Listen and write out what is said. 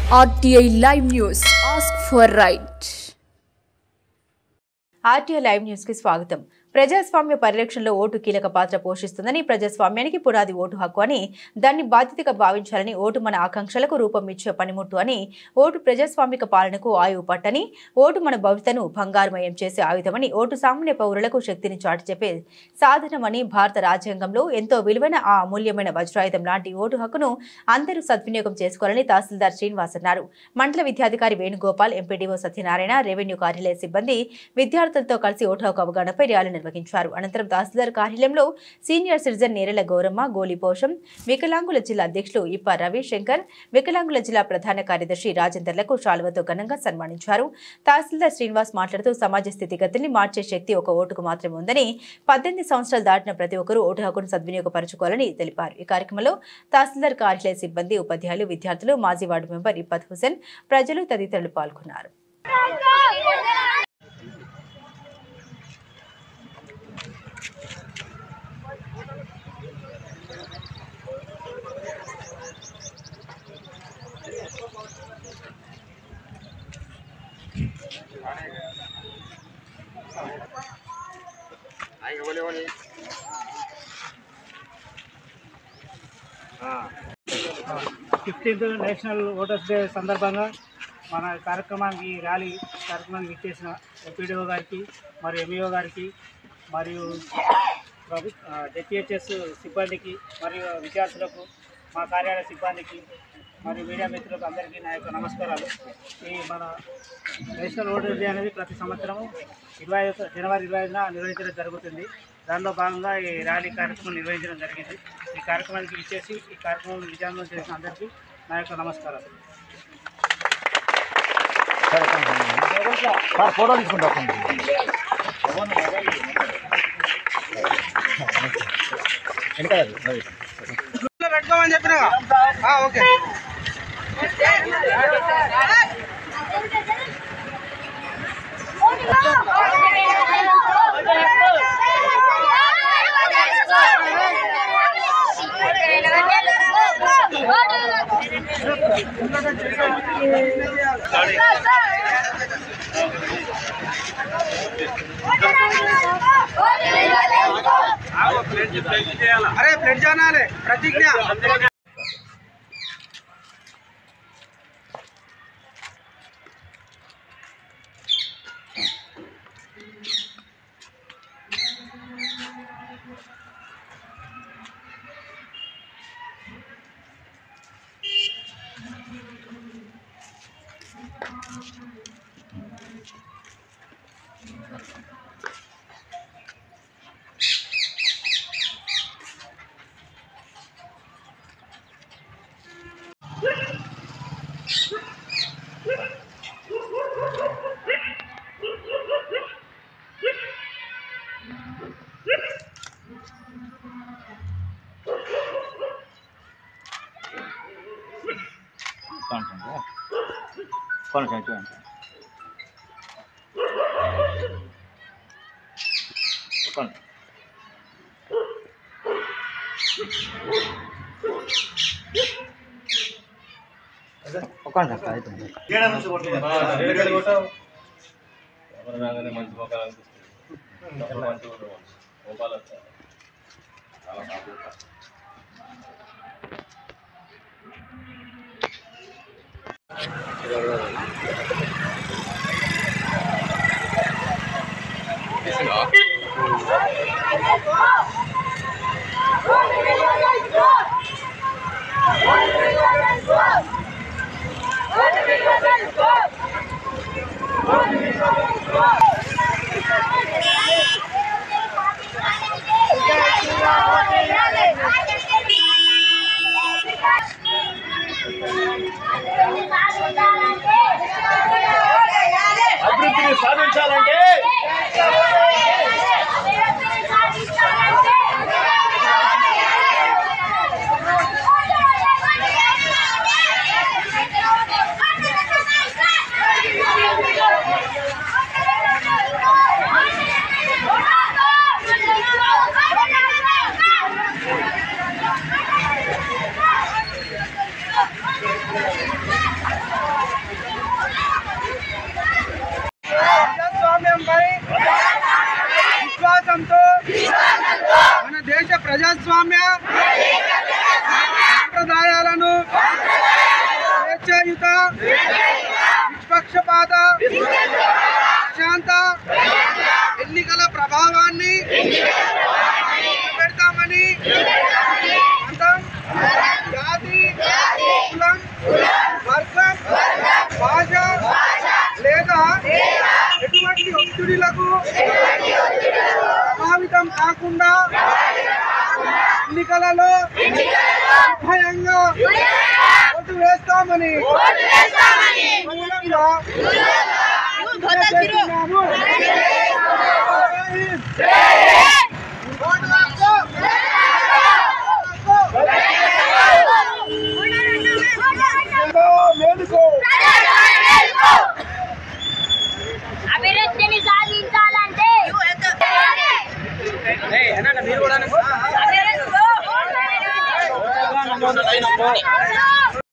RTI Live News. Ask for right. RTI Live News की स्वागతం. ప్రజాస్వామ్య పరిరక్షణలో ఓటు కీలక పాత్ర పోషిస్తుందని, ప్రజాస్వామ్యానికి పునాది ఓటు హక్కు అని, దాన్ని బాధ్యతగా భావించాలని, ఓటు మన ఆకాంక్షలకు రూపం ఇచ్చే పనిముట్టు అని, ఓటు ప్రజాస్వామిక పాలనకు ఆయువు పట్టని, ఓటు మన భవితను బంగారుమయం చేసే ఆయుధమని, ఓటు సామాన్య పౌరులకు శక్తిని చాటి చెప్పే సాధనమని, భారత రాజ్యాంగంలో ఎంతో విలువైన ఆ అమూల్యమైన వజ్రాయుధం లాంటి ఓటు హక్కును అందరూ సద్వినియోగం చేసుకోవాలని తహసీల్దార్ శ్రీనివాస్ అన్నారు. మండల విద్యాధికారి వేణుగోపాల్, ఎంపీడీఓ సత్యనారాయణ, రెవెన్యూ కార్యాలయ సిబ్బంది విద్యార్థులతో కలిసి ఓటు హక్కు అవగాహనపై ర్యాలీ నిర్వహించారు. అనంతరం తహసీల్దార్ కార్యాలయంలో సీనియర్ సిటిజన్ నేరెల గౌరమ్మ, గోలిపోషం, వికలాంగుల జిల్లా అధ్యక్షులు ఇప్ప రవిశంకర్, వికలాంగుల జిల్లా ప్రధాన కార్యదర్శి రాజేందర్లకు శాలువతో ఘనంగా సన్మానించారు. తహసీల్దార్ శ్రీనివాస్ మాట్లాడుతూ సమాజ స్థితిగతుల్ని మార్చే శక్తి ఒక ఓటుకు మాత్రమే ఉందని, 18 సంవత్సరాలు దాటిన ప్రతి ఒక్కరూ ఓటు హక్కును సద్వినియోగపరచుకోవాలని తెలిపారు. ఈ కార్యక్రమంలో తహసీల్దార్ కార్యాలయ సిబ్బంది, ఉపాధ్యాయులు, విద్యార్థులు, మాజీ వార్డు మెంబర్ ఇప్పత్ హుసేన్, ప్రజలు తదితరులు పాల్గొన్నారు. ఫిఫ్టీన్త్ నేషనల్ ఓటర్స్ డే సందర్భంగా మన కార్యక్రమానికి ర్యాలీ కార్యక్రమానికి ఇచ్చేసిన ఎంపీడీఓ గారికి మరియు ఎంఈఓ గారికి మరియు జెడ్పీహెచ్ఎస్ సిబ్బందికి మరియు విద్యార్థులకు, మా కార్యాలయ సిబ్బందికి మరియు మీడియా మిత్రులకు అందరికీ నా యొక్క నమస్కారాలు. ఈ మన నేషనల్ ఓటర్స్ డే అనేది ప్రతి సంవత్సరం జనవరి 25న నిర్వహించడం జరుగుతుంది. దానిలో భాగంగా ఈ ర్యాలీ కార్యక్రమం నిర్వహించడం జరిగింది. ఈ కార్యక్రమానికి ఇచ్చేసి ఈ కార్యక్రమం విజయవంతం చేసిన అందరికీ నా యొక్క నమస్కారాలు. ఫోటో తీసుకుంటాం. పెట్టుకోమని చెప్పినా ఓకే. अरे प्लेट जाना है प्रतिज्ञा कौन सा है कौन कौन सा है तुम केड़ा में से वोट रेड वोट ఎవరు రాగానే మంచి మొక్కలు అనిపిస్తుంది. మంచి మొక్కలు వస్తాయి. చాలా బాగుంటుంది. అభివృద్ధిని సాధించాలంటే ప్రజాస్వామ్య సంప్రదాయాలను స్వేచ్ఛాయుత నిష్పక్షపాత శాంత ఎన్నికల ప్రభావాన్ని పెడతామని మతం జాతి కులం వర్గం భాష లేదా ఎటువంటి ఒత్తిడిలకు ప్రభావితం కాకుండా ఎన్నికలలో నిర్భయంగా ఓటు వేస్తామని అభివృద్ధిని సాధించాలంటే మీరు కూడా